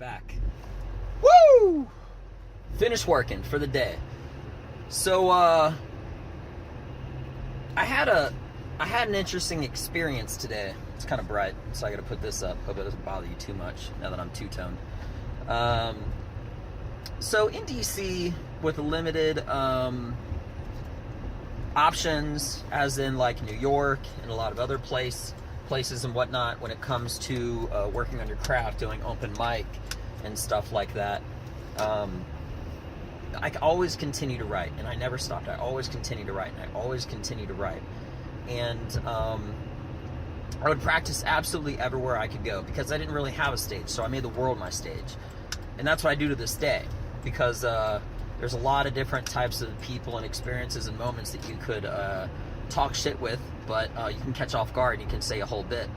back. Woo! Finished working for the day. So I had an interesting experience today. It's kind of bright, so I got to put this up. Hope it doesn't bother you too much now that I'm two-toned. So in DC, with limited options, as in like New York and a lot of other places and whatnot, when it comes to working on your craft, doing open mic and stuff like that, I always continue to write, and I never stopped. I always continue to write, and I always continue to write. And I would practice absolutely everywhere I could go, because I didn't really have a stage, so I made the world my stage. And that's what I do to this day, because there's a lot of different types of people and experiences and moments that you could talk shit with, but you can catch off guard and you can say a whole bit.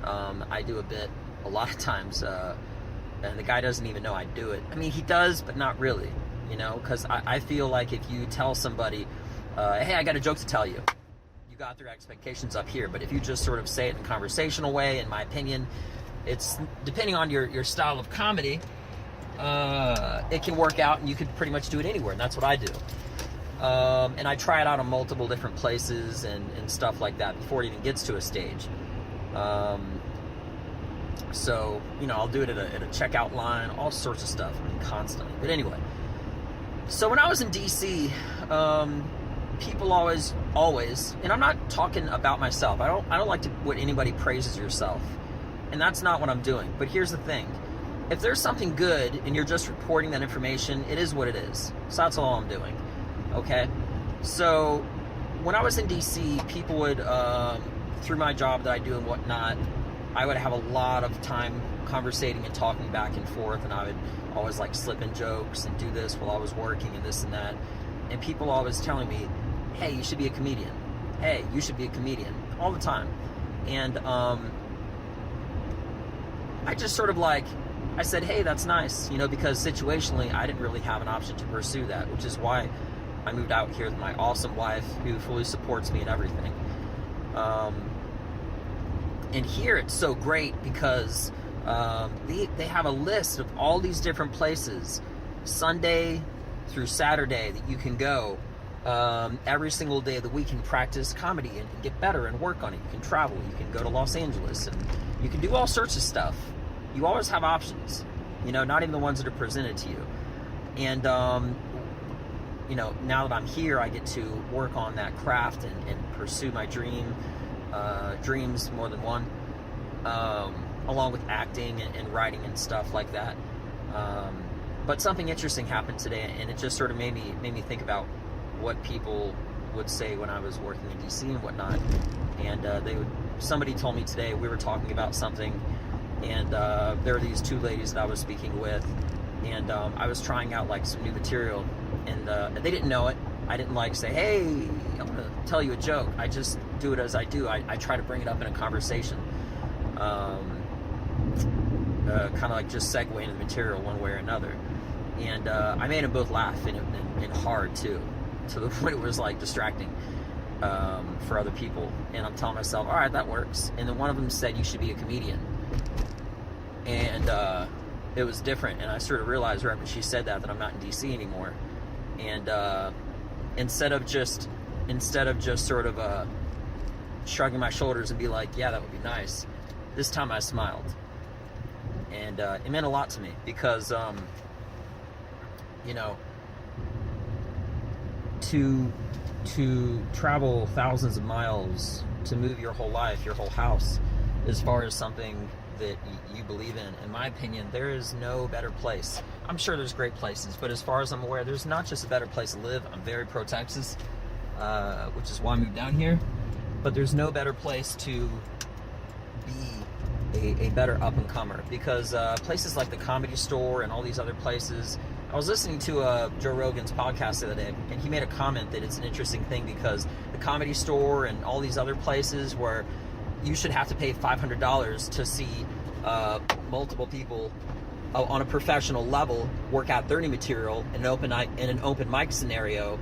I do a bit a lot of times, and the guy doesn't even know I do it. I mean, he does, but not really, you know, because I feel like if you tell somebody, hey, I got a joke to tell you, you got their expectations up here. But if you just sort of say it in a conversational way, in my opinion, it's depending on your style of comedy, it can work out, and you could pretty much do it anywhere, and that's what I do. And I try it out on multiple different places and stuff like that before it even gets to a stage. So, you know, I'll do it at a checkout line, all sorts of stuff, I mean, constantly. But anyway, so when I was in DC, people always, and I'm not talking about myself. I don't like to what anybody praises yourself, and that's not what I'm doing. But here's the thing: if there's something good and you're just reporting that information, it is what it is. So that's all I'm doing. Okay? So when I was in DC, people would, through my job that I do and whatnot, I would have a lot of time conversating and talking back and forth, and I would always like slip in jokes and do this while I was working and this and that. And people always telling me, hey, you should be a comedian. Hey, you should be a comedian. All the time. And I just sort of like, I said, hey, that's nice, you know, because situationally I didn't really have an option to pursue that, which is why I moved out here with my awesome wife who fully supports me and everything. And here it's so great because they have a list of all these different places, Sunday through Saturday, that you can go every single day of the week and practice comedy and get better and work on it. You can travel, you can go to Los Angeles, and you can do all sorts of stuff. You always have options, you know, not even the ones that are presented to you. And, you know, now that I'm here, I get to work on that craft and pursue my dreams, more than one, along with acting and writing and stuff like that. But something interesting happened today, and it just sort of made me think about what people would say when I was working in DC and whatnot. And somebody told me today, we were talking about something, and there were these two ladies that I was speaking with, and I was trying out like some new material, and they didn't know it. I didn't like say, hey, I'm gonna tell you a joke. I just do it as I do. I try to bring it up in a conversation, kind of like just segue into the material one way or another. And I made them both laugh, and hard too, to the point it was like distracting for other people. And I'm telling myself, all right, that works. And then one of them said, you should be a comedian. And it was different, and I sort of realized right when she said that I'm not in DC anymore. And instead of just sort of shrugging my shoulders and be like, yeah, that would be nice, this time I smiled. And it meant a lot to me, because you know, to travel thousands of miles, to move your whole life, your whole house, as far as something that you believe in my opinion, there is no better place. I'm sure there's great places, but as far as I'm aware, there's not just a better place to live. I'm very pro-Texas, which is why I moved down here, but there's no better place to be a better up-and-comer, because places like the Comedy Store and all these other places, I was listening to Joe Rogan's podcast the other day, and he made a comment that it's an interesting thing, because the Comedy Store and all these other places where you should have to pay $500 to see multiple people on a professional level work out their new material in an open mic scenario.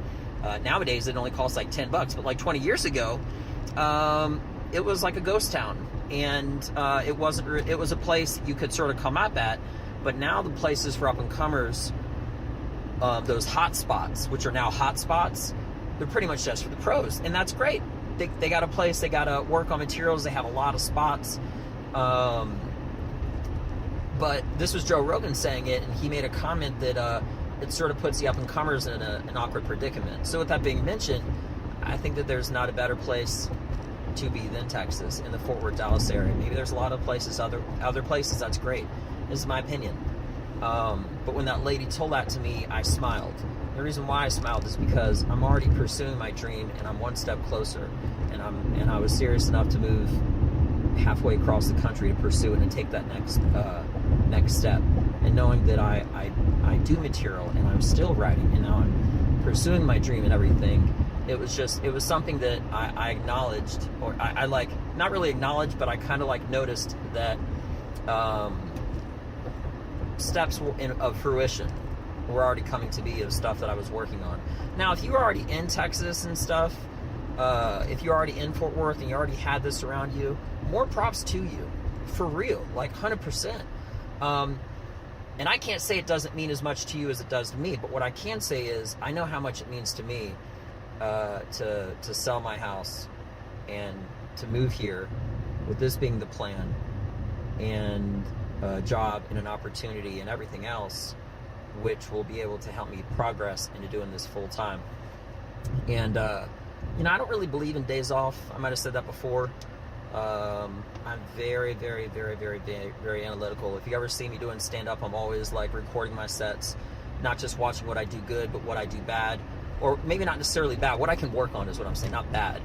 Nowadays it only costs like $10, but like 20 years ago, it was like a ghost town, and it was a place you could sort of come up at But now the places for up-and-comers, those hot spots, which are now hot spots, they're pretty much just for the pros, and that's great. They got a place, they got to work on materials, they have a lot of spots. But this was Joe Rogan saying it, and he made a comment that it sort of puts the up-and-comers in an awkward predicament. So with that being mentioned, I think that there's not a better place to be than Texas, in the Fort Worth, Dallas area. Maybe there's a lot of places, other places, that's great. This is my opinion. But when that lady told that to me, I smiled. The reason why I smiled is because I'm already pursuing my dream, and I'm one step closer. And I was serious enough to move halfway across the country to pursue it and take that next step. And knowing that I do material, and I'm still writing, and now I'm pursuing my dream and everything. It was something that I acknowledged, or I like, not really acknowledged, but I kind of like noticed that steps of fruition were already coming to be of stuff that I was working on. Now, if you were already in Texas and stuff, if you're already in Fort Worth and you already had this around you, more props to you, for real, like 100%. And I can't say it doesn't mean as much to you as it does to me, but what I can say is I know how much it means to me to sell my house and to move here, with this being the plan, and a job and an opportunity and everything else, which will be able to help me progress into doing this full time. And I don't really believe in days off. I might have said that before. I'm very, very, very, very, very, very analytical. If you ever see me doing stand-up, I'm always like recording my sets, not just watching what I do good, but what I do bad, or maybe not necessarily bad. What I can work on is what I'm saying, not bad.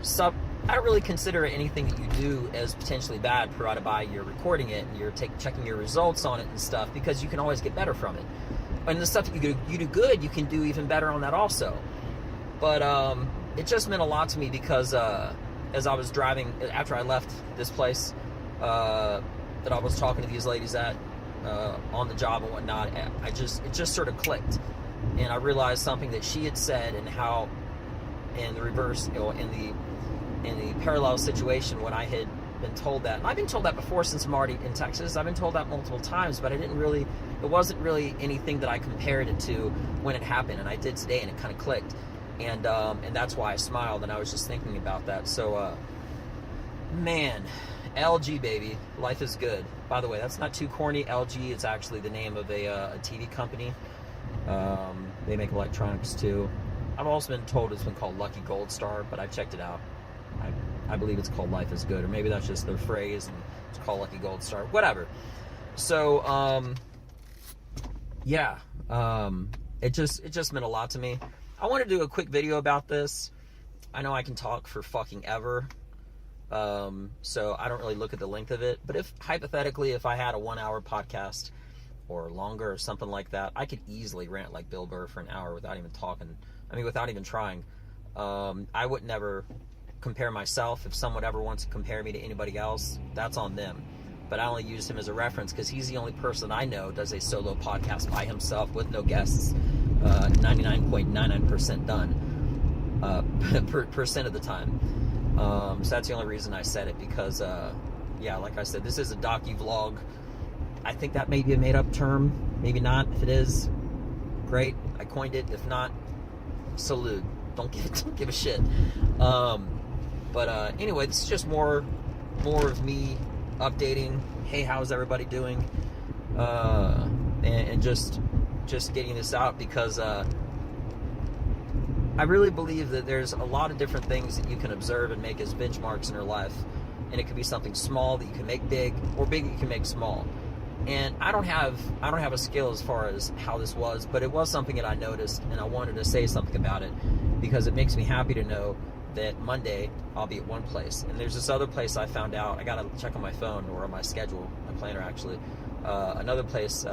So I don't really consider anything that you do as potentially bad, provided by you're recording it and you're checking your results on it and stuff, because you can always get better from it. And the stuff that you do good, you can do even better on that also. But it just meant a lot to me because as I was driving, after I left this place that I was talking to these ladies at on the job and whatnot, it just sort of clicked. And I realized something that she had said, and how in the reverse, in the parallel situation, when I had been told that, and I've been told that before since I'm already in Texas. I've been told that multiple times, but it wasn't really anything that I compared it to when it happened, and I did today, and it kind of clicked. And that's why I smiled, and I was just thinking about that. So, man, LG, baby, life is good. By the way, that's not too corny. LG is actually the name of a TV company. They make electronics too. I've also been told it's been called Lucky Gold Star, but I checked it out. I believe it's called Life is Good, or maybe that's just their phrase, and it's called Lucky Gold Star. Whatever. So, yeah, it just meant a lot to me. I want to do a quick video about this. I know I can talk for fucking ever, so I don't really look at the length of it. But if, hypothetically, if I had a 1-hour podcast or longer or something like that, I could easily rant like Bill Burr for an hour without even talking. I mean, without even trying. I would never compare myself. If someone ever wants to compare me to anybody else, that's on them. But I only used him as a reference because he's the only person I know does a solo podcast by himself with no guests. 99.99% done percent of the time. So that's the only reason I said it, because yeah, like I said, this is a docu-vlog. I think that may be a made-up term, maybe not. If it is, great, I coined it. If not, salute. Don't give a shit. But anyway, this is just more of me updating. Hey, how's everybody doing? And just getting this out, because I really believe that there's a lot of different things that you can observe and make as benchmarks in your life, and it could be something small that you can make big, or big that you can make small. And I don't have a skill as far as how this was, but it was something that I noticed, and I wanted to say something about it, because it makes me happy to know that Monday I'll be at one place, and there's this other place I found out. I gotta check on my phone, or on my schedule, my planner actually. Another place,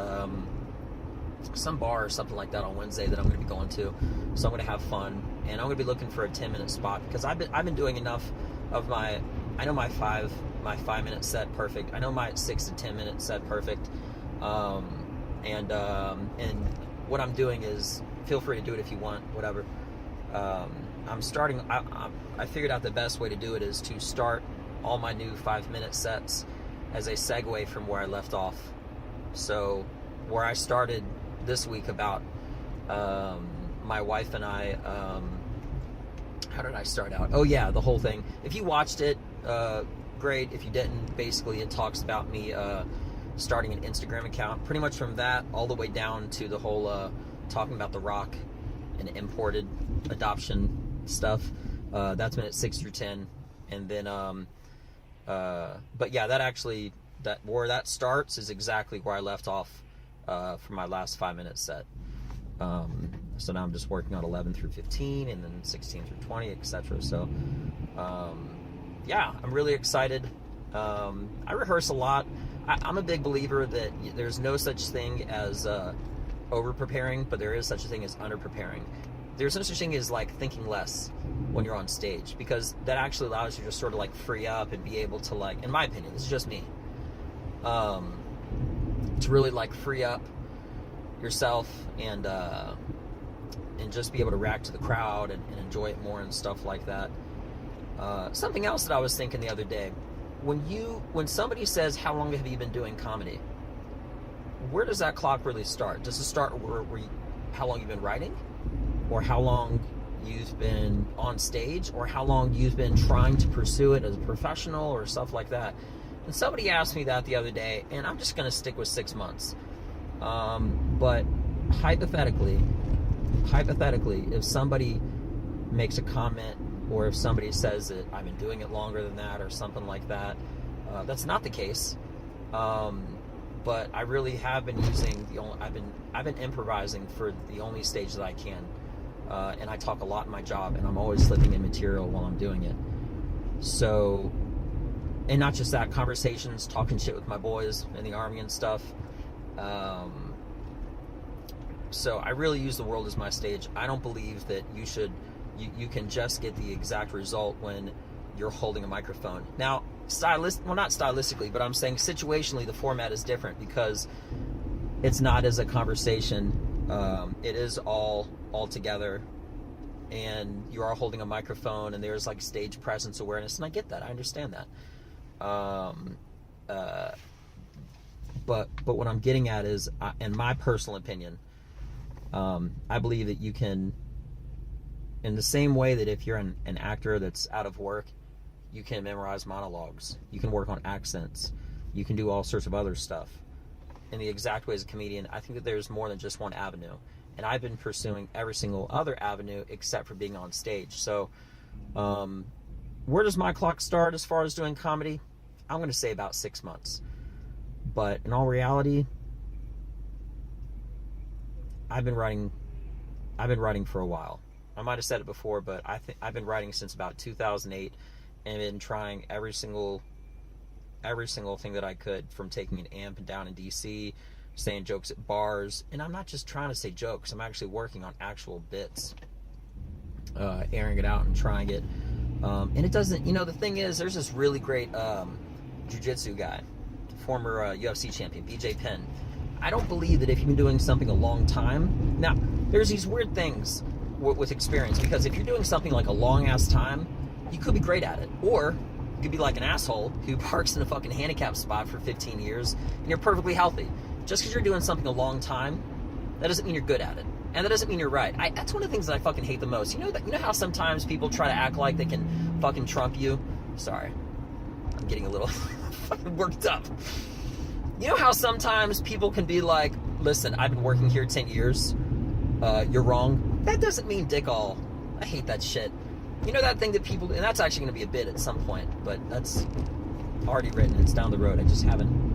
some bar or something like that on Wednesday that I'm going to be going to. So I'm going to have fun, and I'm going to be looking for a 10-minute spot, because I've been doing enough of I know my 5-minute set perfect. I know my 6 to 10-minute set perfect. And what I'm doing is, feel free to do it if you want, whatever. I'm starting. I figured out the best way to do it is to start all my new 5-minute sets as a segue from where I left off. So where I started this week about my wife and I, how did I start out? Oh yeah, the whole thing. If you watched it, great. If you didn't, basically it talks about me starting an Instagram account. Pretty much from that all the way down to the whole talking about The Rock and imported adoption stuff. That's been at 6 through 10. And then, but yeah, that where that starts is exactly where I left off for my last 5-minute set. So now I'm just working on 11 through 15 and then 16 through 20, etc. So, yeah, I'm really excited. I rehearse a lot. I'm a big believer that there's no such thing as over-preparing, but there is such a thing as under-preparing. There's no such thing as like thinking less when you're on stage, because that actually allows you to sort of like free up and be able to, like, in my opinion, this is just me, to really like free up yourself and just be able to react to the crowd and enjoy it more and stuff like that. Something else that I was thinking the other day, when somebody says, how long have you been doing comedy, where does that clock really start? Does it start how long you've been writing, or how long you've been on stage, or how long you've been trying to pursue it as a professional or stuff like that? And somebody asked me that the other day, and I'm just going to stick with 6 months. But hypothetically, if somebody makes a comment, or if somebody says that I've been doing it longer than that or something like that, that's not the case. But I really have been I've been improvising for the only stage that I can. And I talk a lot in my job, and I'm always slipping in material while I'm doing it. So, and not just that, conversations, talking shit with my boys in the Army and stuff. So I really use the world as my stage. I don't believe that you can just get the exact result when you're holding a microphone. Now, not stylistically, but I'm saying situationally, the format is different, because it's not as a conversation. It is all together, and you are holding a microphone, and there's like stage presence awareness, and I get that. I understand that. But what I'm getting at is, in my personal opinion, I believe that you can, in the same way that if you're an actor that's out of work, you can memorize monologues, you can work on accents, you can do all sorts of other stuff. In the exact way as a comedian, I think that there's more than just one avenue. And I've been pursuing every single other avenue except for being on stage. So, where does my clock start as far as doing comedy? I'm going to say about 6 months. But in all reality, I've been writing for a while. I might have said it before, but I've been writing since about 2008, and been trying every single thing that I could, from taking an amp down in DC, saying jokes at bars. And I'm not just trying to say jokes, I'm actually working on actual bits, airing it out and trying it. And it doesn't, the thing is, there's this really great jiu-jitsu guy, former UFC champion, BJ Penn. I don't believe that if you've been doing something a long time, now there's these weird things with experience, because if you're doing something like a long ass time, you could be great at it, or you could be like an asshole who parks in a fucking handicap spot for 15 years and you're perfectly healthy. Just because you're doing something a long time, that doesn't mean you're good at it, and that doesn't mean you're right. That's one of the things that I fucking hate the most. You know how sometimes people try to act like they can fucking trump you? Sorry, I'm getting a little fucking worked up. You know how sometimes people can be like, listen, I've been working here 10 years, you're wrong. That doesn't mean dick all. I hate that shit. You know that thing that people, and that's actually going to be a bit at some point, but that's already written. It's down the road. I just haven't,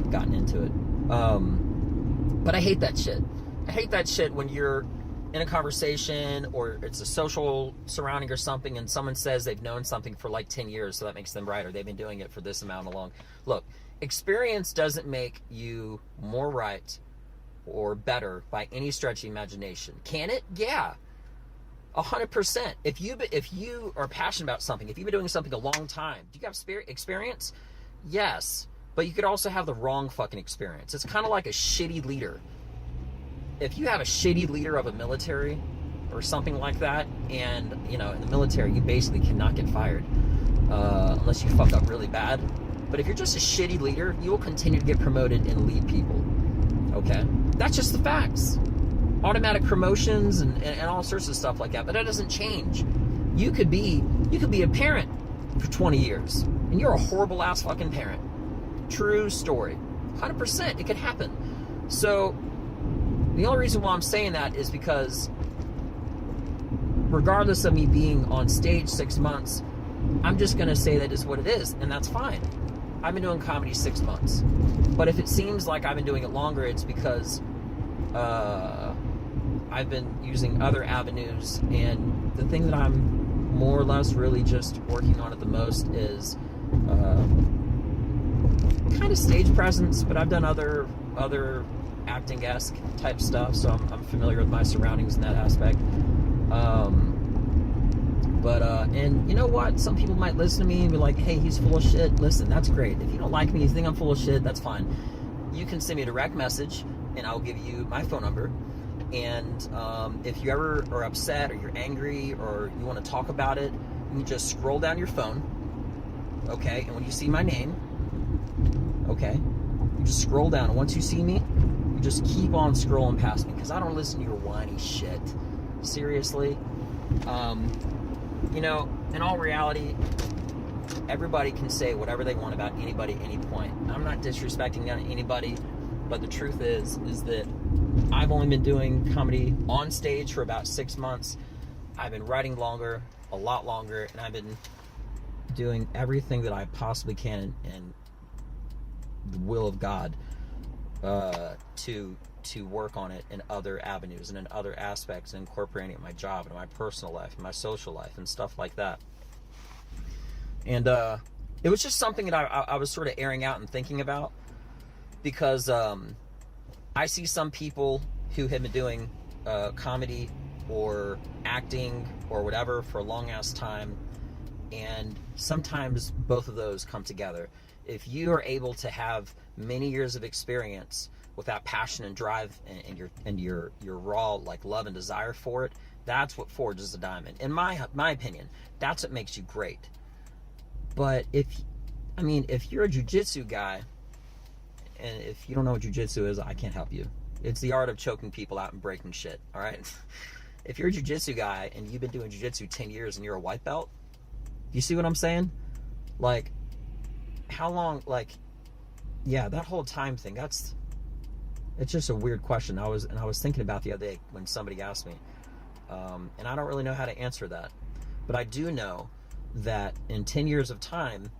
gotten into it. But I hate that shit. I hate that shit when you're in a conversation, or it's a social surrounding or something, and someone says they've known something for like 10 years, so that makes them right, or they've been doing it for this amount of long. Look, experience doesn't make you more right or better by any stretch of the imagination. Can it? Yeah. 100%. If you are passionate about something, if you've been doing something a long time, do you have experience? Yes. But you could also have the wrong fucking experience. It's kind of like a shitty leader. If you have a shitty leader of a military or something like that, and, in the military, you basically cannot get fired unless you fuck up really bad. But if you're just a shitty leader, you will continue to get promoted and lead people. Okay? That's just the facts. Automatic promotions and all sorts of stuff like that. But that doesn't change. You could be a parent for 20 years, and you're a horrible ass fucking parent. True story. 100%. It could happen. So, the only reason why I'm saying that is because regardless of me being on stage 6 months, I'm just going to say that is what it is, and that's fine. I've been doing comedy 6 months. But if it seems like I've been doing it longer, it's because I've been using other avenues, and the thing that I'm more or less really just working on at the most is kind of stage presence, but I've done other acting-esque type stuff, so I'm familiar with my surroundings in that aspect. And you know what? Some people might listen to me and be like, hey, he's full of shit. Listen, that's great. If you don't like me, you think I'm full of shit, that's fine. You can send me a direct message, and I'll give you my phone number. And if you ever are upset or you're angry or you want to talk about it, you just scroll down your phone, okay? And when you see my name, okay, you just scroll down. And once you see me, you just keep on scrolling past me, because I don't listen to your whiny shit. Seriously. You know, in all reality, everybody can say whatever they want about anybody at any point. I'm not disrespecting anybody, but the truth is that I've only been doing comedy on stage for about 6 months. I've been writing longer, a lot longer, and I've been doing everything that I possibly can in the will of God to work on it in other avenues and in other aspects, and incorporating it in my job and my personal life and my social life and stuff like that. And it was just something that I was sort of airing out and thinking about, because I see some people who have been doing comedy or acting or whatever for a long ass time, and sometimes both of those come together. If you are able to have many years of experience with that passion and drive and your raw like love and desire for it, that's what forges a diamond. In my opinion, that's what makes you great. But if you're a jiu-jitsu guy, and if you don't know what jiu-jitsu is, I can't help you. It's the art of choking people out and breaking shit, all right? If you're a jiu-jitsu guy and you've been doing jiu-jitsu 10 years and you're a white belt, you see what I'm saying? Like, how long, like, yeah, that whole time thing, it's just a weird question. I was thinking about the other day when somebody asked me, and I don't really know how to answer that. But I do know that in 10 years of time,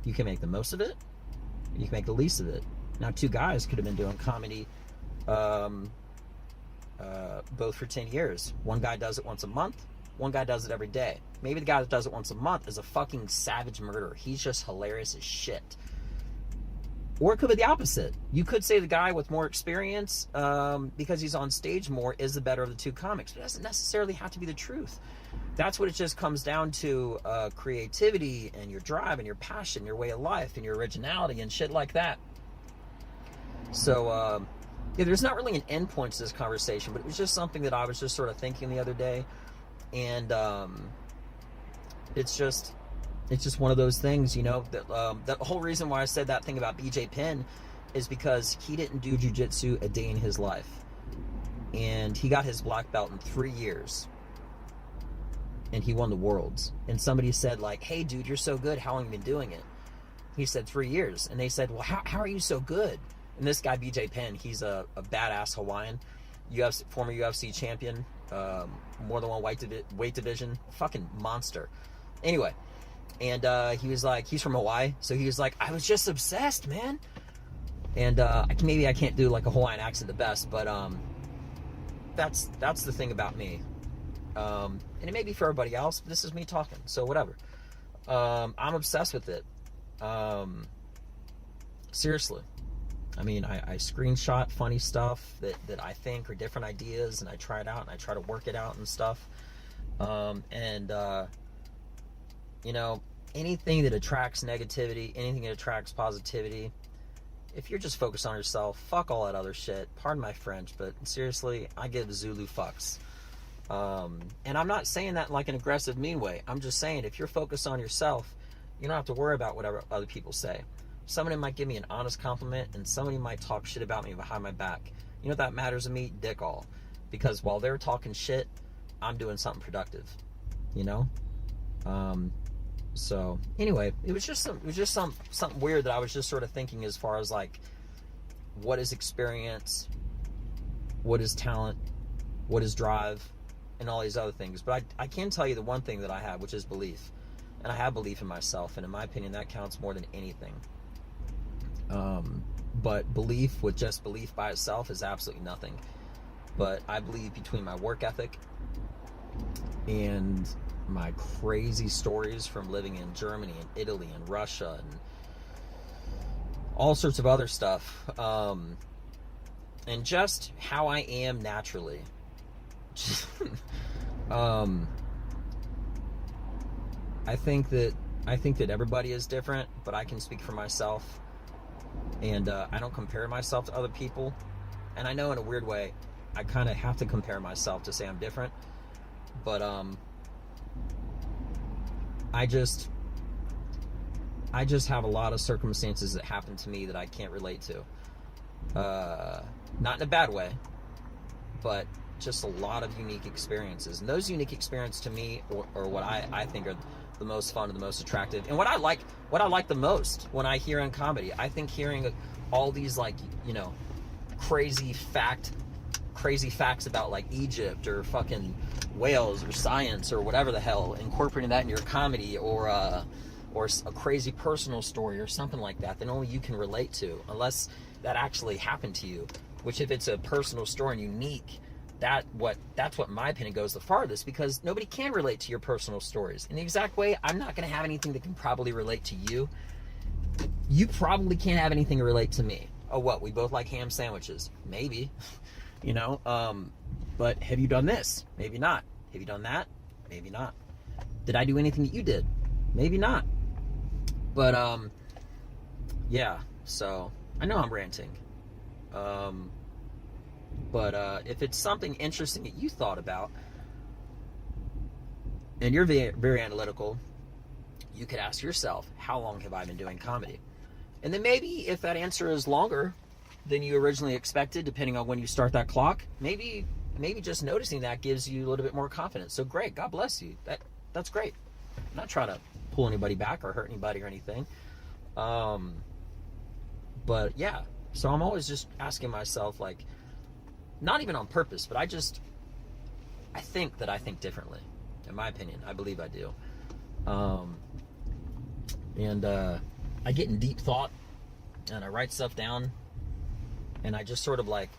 you can make the most of it, you can make the least of it. Now, two guys could have been doing comedy both for 10 years. One guy does it once a month, one guy does it every day. Maybe the guy that does it once a month is a fucking savage murderer. He's just hilarious as shit. Or it could be the opposite. You could say the guy with more experience, because he's on stage more, is the better of the two comics. But it doesn't necessarily have to be the truth. That's what it just comes down to, creativity and your drive and your passion, your way of life and your originality and shit like that. So, yeah, there's not really an end point to this conversation, but it was just something that I was just sort of thinking the other day. And it's just one of those things, you know, that the whole reason why I said that thing about BJ Penn is because he didn't do jiu-jitsu a day in his life. And he got his black belt in 3 years. And he won the Worlds. And somebody said, like, hey, dude, you're so good. How long have you been doing it? He said 3 years. And they said, well, how are you so good? And this guy, BJ Penn, he's a badass Hawaiian, former UFC champion, more than one weight division, fucking monster. Anyway, and he was like, he's from Hawaii, so he was like, I was just obsessed, man. And maybe I can't do like a Hawaiian accent the best, but that's the thing about me. And it may be for everybody else, but this is me talking, so whatever. I'm obsessed with it. Seriously. I mean, I screenshot funny stuff that I think are different ideas, and I try it out, and I try to work it out and stuff. You know, anything that attracts negativity, anything that attracts positivity, if you're just focused on yourself, fuck all that other shit. Pardon my French, but seriously, I give Zulu fucks. And I'm not saying that in like an aggressive, mean way. I'm just saying, if you're focused on yourself, You don't have to worry about whatever other people say. Somebody might give me an honest compliment, and somebody might talk shit about me behind my back. You know what that matters to me? Dick all. Because while they're talking shit, I'm doing something productive. You know? So anyway, it was just something weird that I was just sort of thinking as far as like, what is experience, what is talent, what is drive, and all these other things. But I can tell you the one thing that I have, which is belief. And I have belief in myself, and in my opinion, that counts more than anything. But belief with just belief by itself is absolutely nothing. But I believe between my work ethic and my crazy stories from living in Germany and Italy and Russia and all sorts of other stuff, and just how I am naturally. I think that everybody is different, but I can speak for myself, and I don't compare myself to other people. And I know in a weird way, I kind of have to compare myself to say I'm different, but I just have a lot of circumstances that happen to me that I can't relate to. Not in a bad way, but just a lot of unique experiences. And those unique experiences to me are what I think are the most fun and the most attractive. And what I like the most when I hear in comedy, I think hearing all these, like, you know, crazy facts about like Egypt or fucking Wales or science or whatever the hell, incorporating that in your comedy, or a crazy personal story or something like that only you can relate to, unless that actually happened to you. Which, if it's a personal story and unique, that's what in my opinion goes the farthest, because nobody can relate to your personal stories. In the exact way, I'm not going to have anything that can probably relate to you. You probably can't have anything to relate to me. Oh, what? We both like ham sandwiches? Maybe. You know, but have you done this? Maybe not. Have you done that? Maybe not. Did I do anything that you did? Maybe not. But, yeah, so I know I'm ranting. But if it's something interesting that you thought about, and you're very, very analytical, you could ask yourself, how long have I been doing comedy? And then maybe if that answer is longer than you originally expected, depending on when you start that clock, maybe just noticing that gives you a little bit more confidence. So great, God bless you. That's great. I'm not trying to pull anybody back or hurt anybody or anything. But yeah, so I'm always just asking myself, like, not even on purpose, but I think that I think differently. In my opinion, I believe I do. And I get in deep thought, and I write stuff down, and I just sort of like,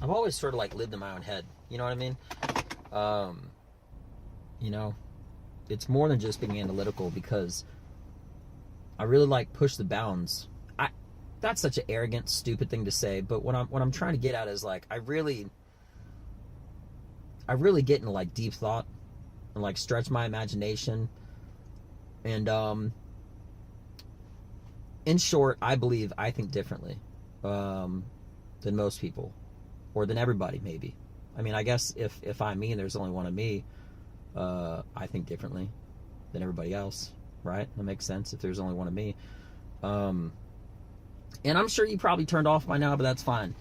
I've always sort of like lived in my own head. You know what I mean? You know, it's more than just being analytical, because I really like push the bounds. That's such an arrogant, stupid thing to say, but what I'm trying to get at is, like, I really get into like deep thought and like stretch my imagination, and in short, I think differently than most people, or than everybody, maybe. I mean, I guess if I'm me and there's only one of me, I think differently than everybody else, right? That makes sense if there's only one of me. And I'm sure you probably turned off by now, but that's fine.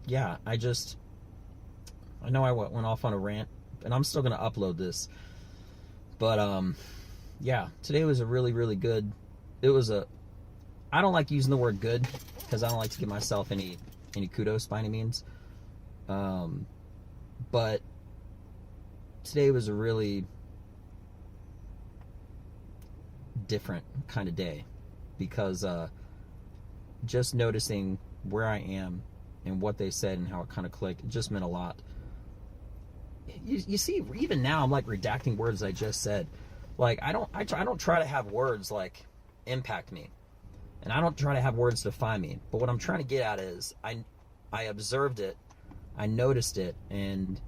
Yeah, I know I went off on a rant, and I'm still going to upload this. But, yeah, today was a really, really good, I don't like using the word good, because I don't like to give myself any kudos by any means. But today was a really different kind of day, because just noticing where I am and what they said and how it kind of clicked, it just meant a lot. You see, even now I'm like redacting words I just said. Like, I don't try to have words like impact me, and I don't try to have words define me. But what I'm trying to get at is I observed it, I noticed it, and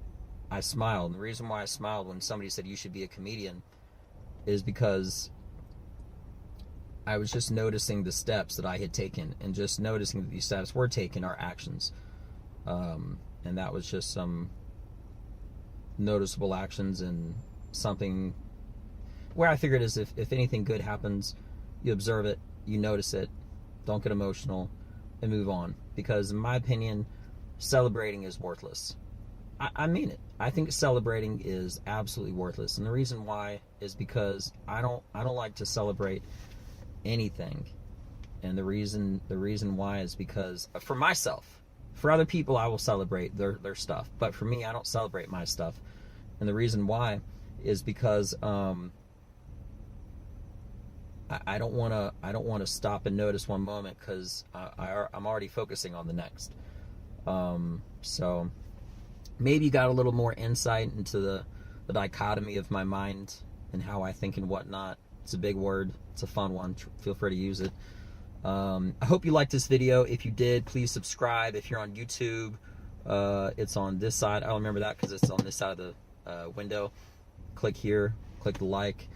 I smiled. And the reason why I smiled when somebody said you should be a comedian is because I was just noticing the steps that I had taken, and just noticing that these steps were taken are actions. And that was just some noticeable actions, and something where I figured is if anything good happens, you observe it, you notice it, don't get emotional, and move on. Because in my opinion, celebrating is worthless. I mean it. I think celebrating is absolutely worthless, and the reason why is because I don't like to celebrate anything, and the reason why is because for myself. For other people, I will celebrate their stuff, but for me, I don't celebrate my stuff, and the reason why is because I don't want to stop and notice one moment, because I'm already focusing on the next. So maybe you got a little more insight into the dichotomy of my mind and how I think and whatnot. It's a big word. It's a fun one. Feel free to use it. I hope you liked this video. If you did, please subscribe. If you're on YouTube, it's on this side. I'll remember that because it's on this side of the window. Click here. Click the like.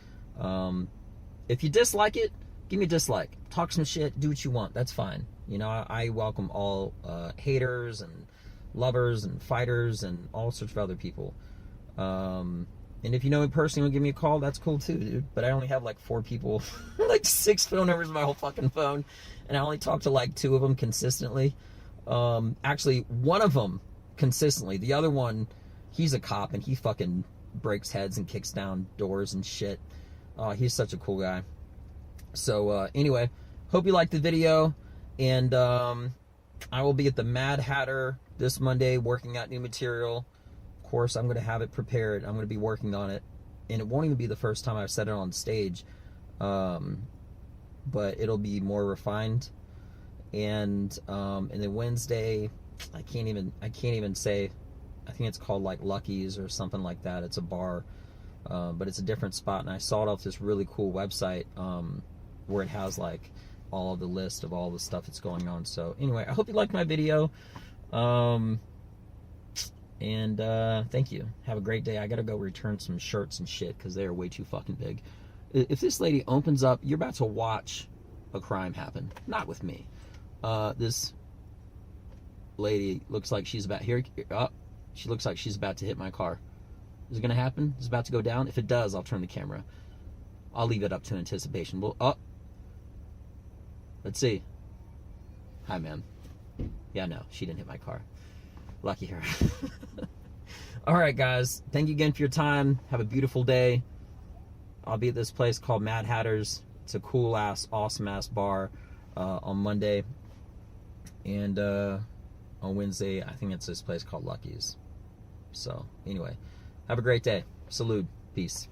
If you dislike it, give me a dislike. Talk some shit. Do what you want. That's fine. You know, I welcome all haters and lovers and fighters and all sorts of other people. And if you know me personally, give me a call. That's cool too, dude. But I only have like 4 people, like 6 phone numbers in my whole fucking phone, and I only talk to like 2 of them consistently. Actually, one of them consistently. The other one, he's a cop and he fucking breaks heads and kicks down doors and shit. He's such a cool guy. So anyway, hope you liked the video, and I will be at the Mad Hatter this Monday working out new material. Of course, I'm going to have it prepared. I'm going to be working on it, and it won't even be the first time I've said it on stage, but it'll be more refined. And then Wednesday, I can't even say. I think it's called like Lucky's or something like that. It's a bar, but it's a different spot, and I saw it off this really cool website where it has like all of the list of all the stuff that's going on. So anyway, I hope you liked my video. And thank you. Have a great day. I gotta go return some shirts and shit because they are way too fucking big. If this lady opens up, you're about to watch a crime happen. Not with me. This lady looks like she's about here. She looks like she's about to hit my car. Is it gonna happen? Is it about to go down? If it does, I'll turn the camera. I'll leave it up to anticipation. Well, let's see. Hi, ma'am. Yeah, no, she didn't hit my car. Lucky her. All right, guys. Thank you again for your time. Have a beautiful day. I'll be at this place called Mad Hatters. It's a cool-ass, awesome-ass bar on Monday. And on Wednesday, I think it's this place called Lucky's. So, anyway. Have a great day. Salute. Peace.